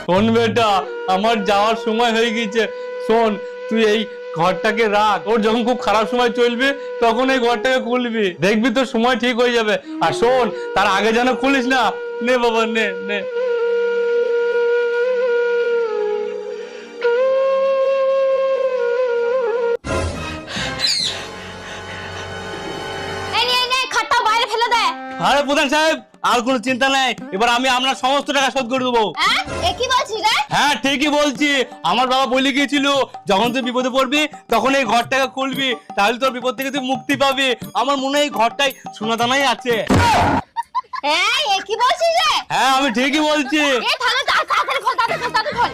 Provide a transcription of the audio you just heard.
শোন বেটা, আমার যাওয়ার সময় হয়ে গেছে। শোন, তুই এই ঘরটাকে রাখ, ওর যখন খুব খারাপ সময় চলবে তখন এই ঘরটাকে খুলবি, দেখবি তোর সময় ঠিক হয়ে যাবে। আর শোন, তার আগে যেন খুলিস না। নে বাবা, নে নে। এই নে, এই নে, খাটটা বাইরে ফেলে দে। আরে প্রধান সাহেব, আর কোনো চিন্তা নাই, এবার আমি আপনার সমস্ত টাকা শোধ করে দেবো। হ্যাঁ, এ কি বলছিস রে? হ্যাঁ ঠিকই বলছি, আমার বাবা বলে গিয়েছিল যখন তুই বিপদে পড়বি তখন এই ঘরটাকে খুলবি, তাহলে তোর বিপদ থেকে তুই মুক্তি পাবি। আমার মনে হয় এই ঘরটাই সোনাদানাই আছে। এই, এ কি বলছিস রে? হ্যাঁ আমি ঠিকই বলছি। এ তাহলে তাড়াতাড়ি খোল, তাড়াতাড়ি খোল, তাড়াতাড়ি খোল।